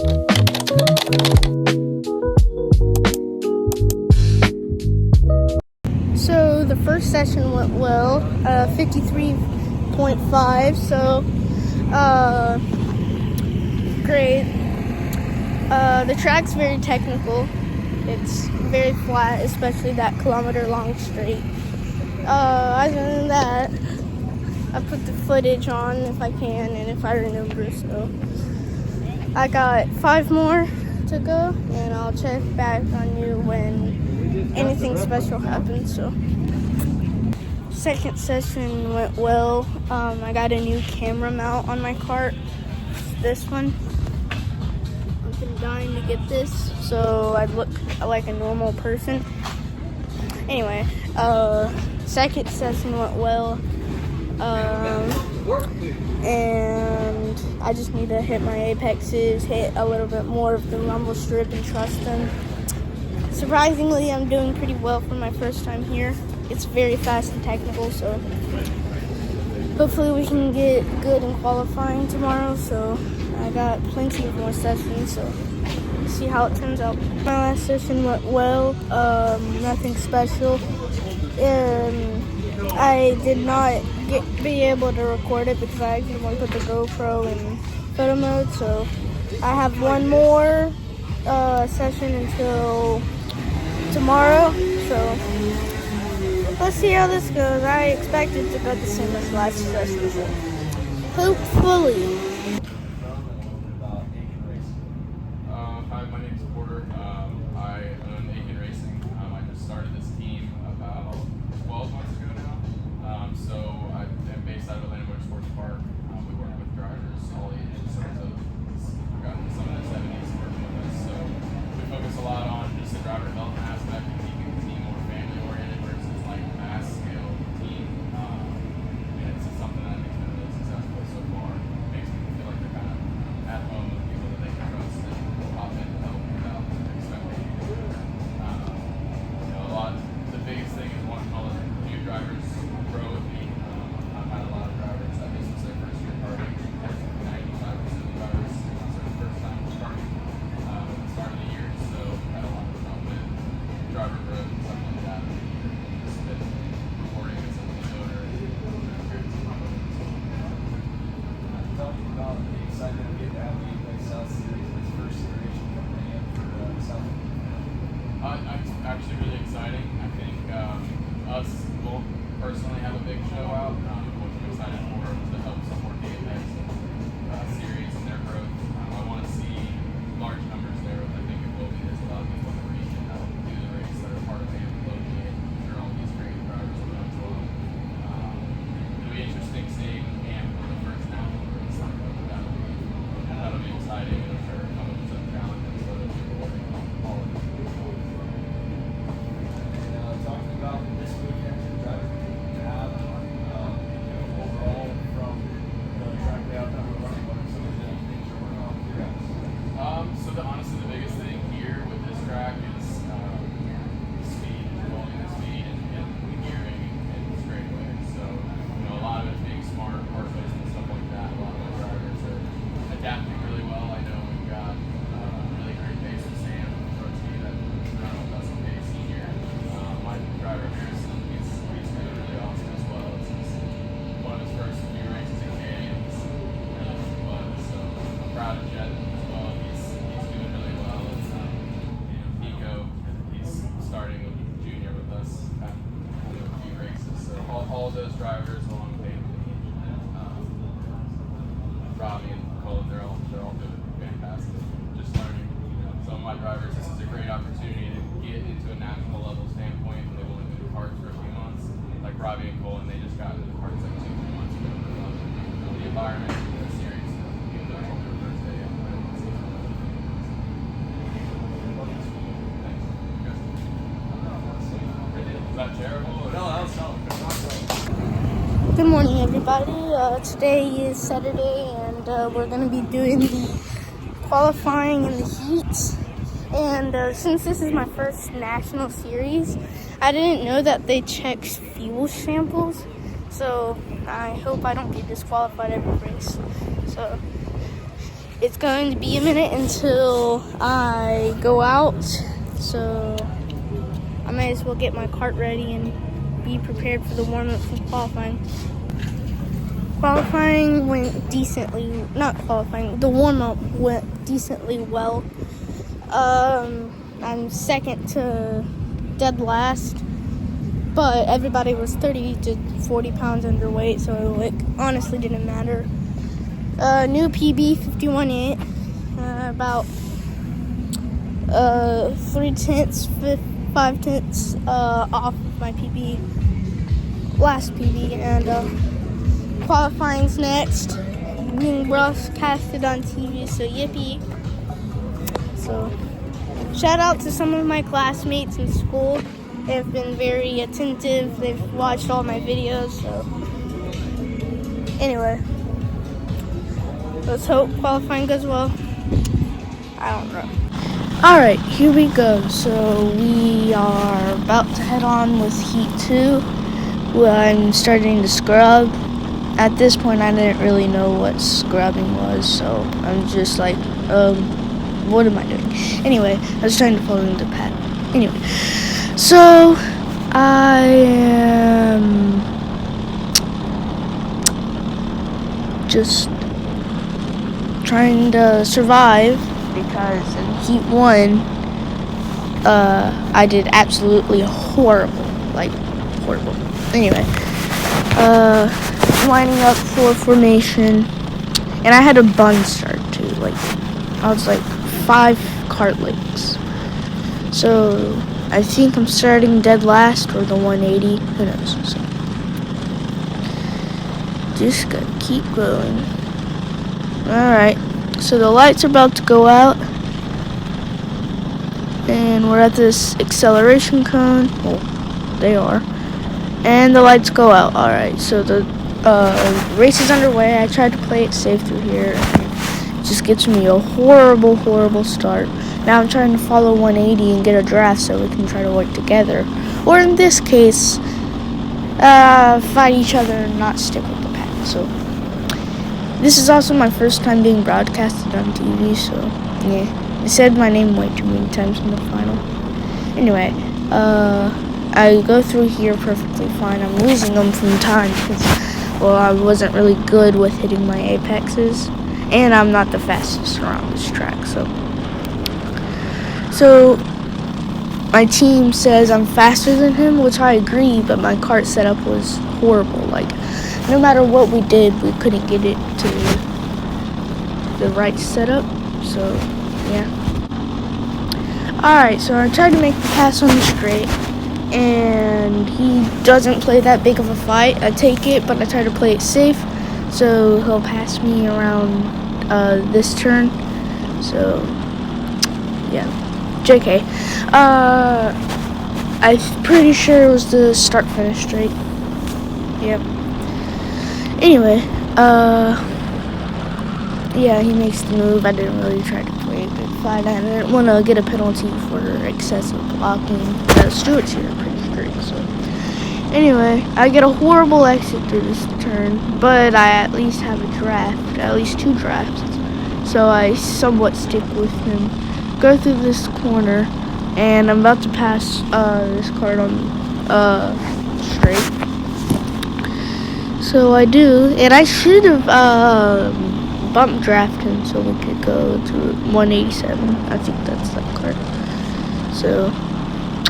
So the first session went well, 53.5, so great. The track's very technical. It's very flat, especially that kilometer-long straight. Other than that, I put the footage on if I can and if I remember, so I got 5 more to go, and I'll check back on you when anything special happens. So second session went well. I got a new camera mount on my cart, this one. I've been dying to get this so I'd look like a normal person. Anyway, second session went well, and I just need to hit my apexes, hit a little bit more of the rumble strip and trust them. Surprisingly, I'm doing pretty well for my first time here. It's very fast and technical, so hopefully we can get good in qualifying tomorrow. So I got plenty of more sessions, so we'll see how it turns out. My last session went well, nothing special. I did not be able to record it because I didn't want to put the GoPro in photo mode, so I have one more session until tomorrow, so let's see how this goes. I expect it to go the same as last session, so hopefully. Hi, my name is Porter. I own Aiken Racing. I just started this team about 12 months ago now. So I am based out of Atlanta Motorsports Park. We work with drivers all ages, so we've gotten some of the 70s working with us. So we focus a lot on just the driver development aspect and keeping the team more family oriented versus like mass scale team. And it's something that I think has been really successful so far. It makes people feel like they're kind of at home with people that they can trust and will hop in and help without expecting anything. The biggest thing is wanting all the new drivers grow with me. I've had a lot of drivers that this was their first year karting. 95% of the drivers, this was their first time karting at the start of the year. So we've had a lot of help with driver growth and stuff like that. It's been rewarding as a new owner and Talking about the excitement of getting out of the Apex South Series, this first iteration coming in for South. It's actually really exciting. I think us will personally have a big show out, which I'm excited for to help support the Apex series and their growth. I want to see large numbers there, which I think it will be. There's a lot of people in the region that will do the race that are part of AMP locally, and there are all these great drivers on as well. It'll be interesting seeing AMP for the first national race. That'll be exciting, and I'm sure come up with some challenges, so it'll be rewarding all of them. Talking about this weekend, the driver you have overall from the track layout that we're running, what are some of the things you're working on with your guys? Honestly, the biggest thing here with this track is speed, controlling the speed and gearing and straightaways. So, a lot of it's being smart, parkways and stuff like that. A lot of our drivers are adapting really well. I know we've got really great pace with Sam Trotsky that that's okay senior. My driver Harrison, he's doing really awesome as well. This is one of his first few races in Canadian. It's really fun. So I'm proud of Jet as well. He's doing really well. It's Nico, he's starting with junior with us at a few races. So all of those drivers along with Anthony, Robbie and Colin, they're all doing fantastic. Just learning. Some of my drivers, this is a great opportunity to get into a national level standpoint, and they've only been in parts for a few months. Like Robbie and Colin, they just got into the parts like 2-3 months ago. The environment, the series, even though it's only their first day. Is that terrible? No, that was solid. Good morning, everybody. Today is Saturday, and we're going to be doing the qualifying in the heats. And since this is my first national series, I didn't know that they check fuel samples. So I hope I don't get disqualified every race. So it's going to be a minute until I go out, so I might as well get my cart ready and be prepared for the warm-up for qualifying. Qualifying went decently, not qualifying, the warm-up went decently well. I'm second to dead last, but everybody was 30 to 40 pounds underweight, so it honestly didn't matter. New PB 51.8, about 5/10 off my PB, last PB, and qualifying's next, being broadcasted on TV, so yippee. So shout out to some of my classmates in school. They've been very attentive. They've watched all my videos, so anyway, let's hope qualifying goes well. I don't know. Alright, here we go. So we are about to head on with Heat 2. I'm starting to scrub. At this point, I didn't really know what scrubbing was, so I'm just like, what am I doing? Anyway, I was trying to follow the pattern. Anyway, so I am just trying to survive because in Heat 1, I did absolutely horrible, like horrible. Anyway, lining up for formation, and I had a bun start too. Like I was like 5 cart lengths. So I think I'm starting dead last or the 180. Who knows? So just gotta keep going. Alright, so the lights are about to go out, and we're at this acceleration cone. Well, they are. And the lights go out. Alright, so the race is underway. I tried to play it safe through here. It just gets me a horrible, horrible start. Now I'm trying to follow 180 and get a draft so we can try to work together. Or in this case, fight each other and not stick with the pack. So this is also my first time being broadcasted on TV, so yeah. I said my name way too many times in the final. Anyway, I go through here perfectly fine. I'm losing them from time because, well, I wasn't really good with hitting my apexes, and I'm not the fastest around this track, so my team says I'm faster than him, which I agree, but my kart setup was horrible. Like, no matter what we did, we couldn't get it to the right setup, so yeah. Alright, so I tried to make the pass on the straight, and he doesn't play that big of a fight. I take it, but I try to play it safe, so he'll pass me around this turn. So yeah, JK. I'm pretty sure it was the start finish straight. Yep. Anyway, yeah, he makes the move. I didn't really try to play a big fight. I didn't want to get a penalty for excessive blocking. Stewart's here pretty strict, so anyway, I get a horrible exit through this turn, but I at least have a draft, at least 2 drafts, so I somewhat stick with him. Go through this corner, and I'm about to pass this cart on straight. So I do, and I should have bump draft him so we could go to 187. I think that's that cart. So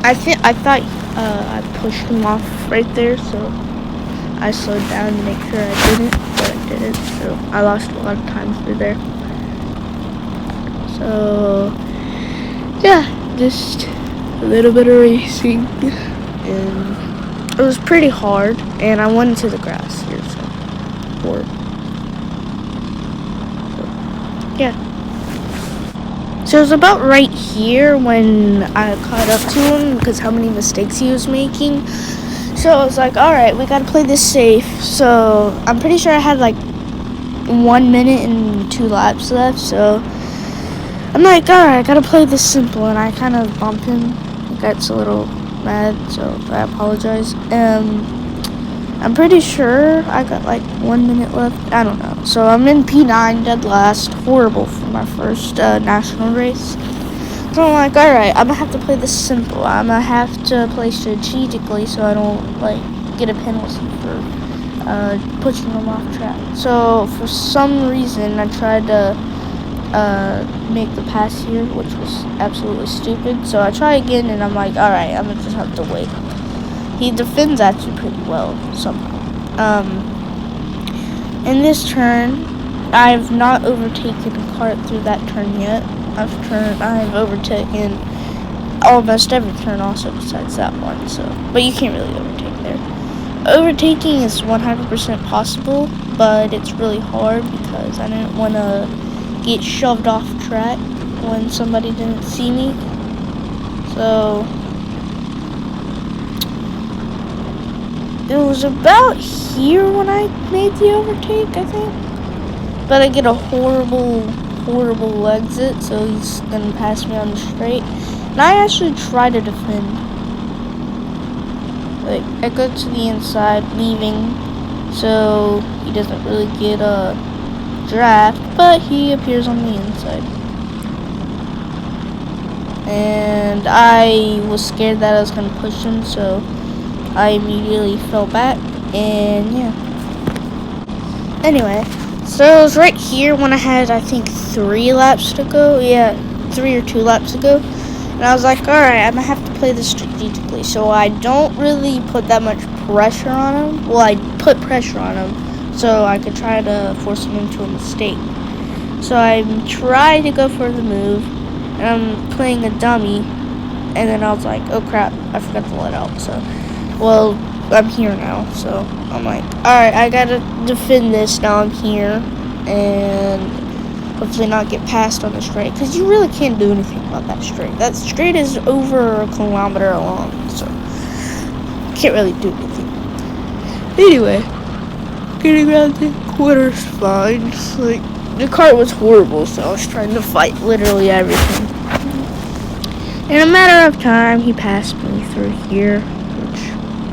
I thought I pushed him off right there, so I slowed down to make sure I didn't, but I didn't. So I lost a lot of time through there. So yeah, just a little bit of racing, and it was pretty hard, and I went into the grass here, so yeah. So it was about right here when I caught up to him because how many mistakes he was making. So I was like, alright, we gotta play this safe. So I'm pretty sure I had like 1 minute and 2 laps left, so I'm like, alright, I gotta play this simple, and I kind of bumped him. He gets a little mad, so I apologize. I'm pretty sure I got like 1 minute left. I don't know. So I'm in P9, dead last. Horrible for my first national race. So I'm like, alright, I'm gonna have to play this simple. I'm gonna have to play strategically so I don't like get a penalty for pushing them off track. So for some reason I tried to make the pass here, which was absolutely stupid. So I try again and I'm like, alright, I'm gonna just have to wait. He defends actually pretty well somehow. In this turn, I've not overtaken a cart through that turn yet. I've overtaken almost every turn also besides that one. So, but you can't really overtake there. Overtaking is 100% possible, but it's really hard because I didn't want to get shoved off track when somebody didn't see me. So it was about here when I made the overtake, I think. But I get a horrible exit, so he's gonna pass me on the straight. And I actually try to defend. Like, I go to the inside, leaving, so he doesn't really get a draft, but he appears on the inside. And I was scared that I was gonna push him, so I immediately fell back, and yeah. Anyway, so it was right here when I had, I think, 3 laps to go. Yeah, 3 or 2 laps to go. And I was like, alright, I'm gonna have to play this strategically. So I don't really put that much pressure on him. Well, I put pressure on him so I could try to force him into a mistake. So I tried to go for the move, and I'm playing a dummy. And then I was like, oh crap, I forgot to let out. So, well, I'm here now. So I'm like, alright, I gotta defend this now I'm here. And hopefully not get passed on the straight, because you really can't do anything about that straight. That straight is over a kilometer long, so can't really do anything. Anyway, getting around the corner's fine. Just like, the cart was horrible, so I was trying to fight literally everything. In a matter of time, he passed me through here, which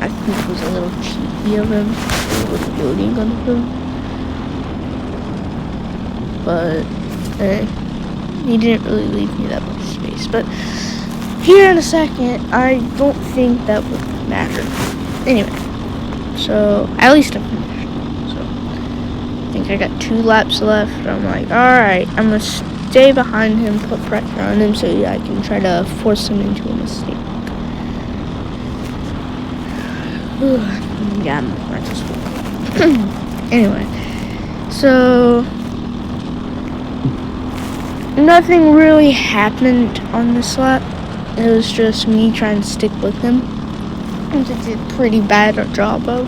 I think was a little cheeky of him. A little loading on him. But he didn't really leave me that much space. But here in a second, I don't think that would matter. Anyway, so at least I'm finished. So I think I got 2 laps left. I'm like, alright, I'm gonna stay behind him, put pressure on him so I can try to force him into a mistake. Yeah, I'm right to school. Anyway, so nothing really happened on this lap. It was just me trying to stick with him, which I did a pretty bad job of.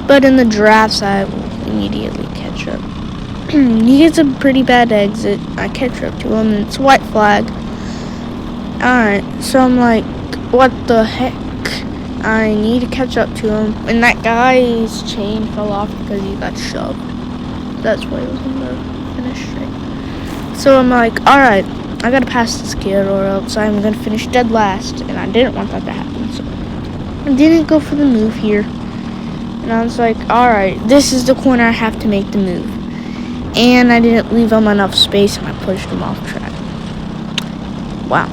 But in the drafts, I will immediately catch up. He gets a pretty bad exit. I catch up to him, and it's white flag. Alright, so I'm like, what the heck? I need to catch up to him. And that guy's chain fell off because he got shoved. That's why he was in the finish straight. So I'm like, alright, I gotta pass this kid or else I'm gonna finish dead last. And I didn't want that to happen, so I didn't go for the move here. And I was like, alright, this is the corner I have to make the move. And I didn't leave him enough space and I pushed him off track. Wow.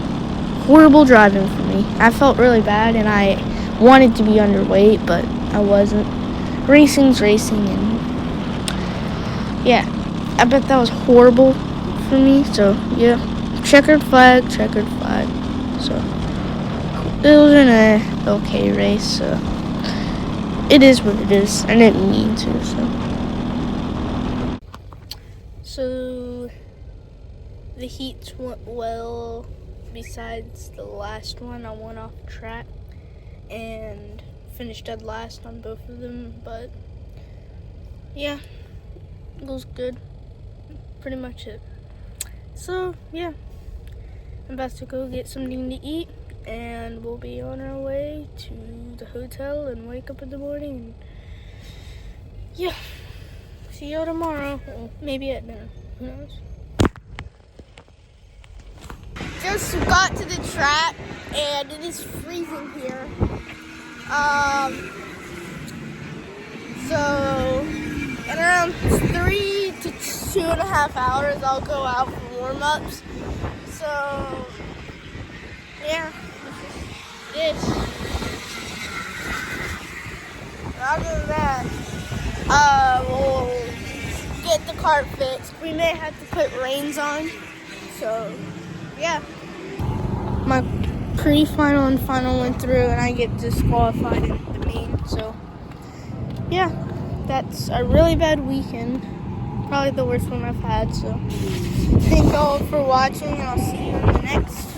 Horrible driving for me. I felt really bad and I wanted to be underweight, but I wasn't. Racing's racing, and yeah, I bet that was horrible for me. So yeah, checkered flag. So it was an okay race. So it is what it is. I didn't mean to. So the heats went well. Besides the last one, I went off track and finished dead last on both of them, but yeah, it was good. Pretty much it. So yeah, I'm about to go get something to eat and we'll be on our way to the hotel and wake up in the morning. Yeah, see you tomorrow. Well, maybe at dinner, who knows. Just got to the track and it is freezing here. So in around 3 to 2.5 hours, I'll go out for warm-ups. So yeah, this. Other than that, we'll get the cart fixed. We may have to put reins on. So yeah, my pre-final and final went through, and I get disqualified in the main. So yeah, that's a really bad weekend. Probably the worst one I've had. So thank you all for watching, and I'll see you in the next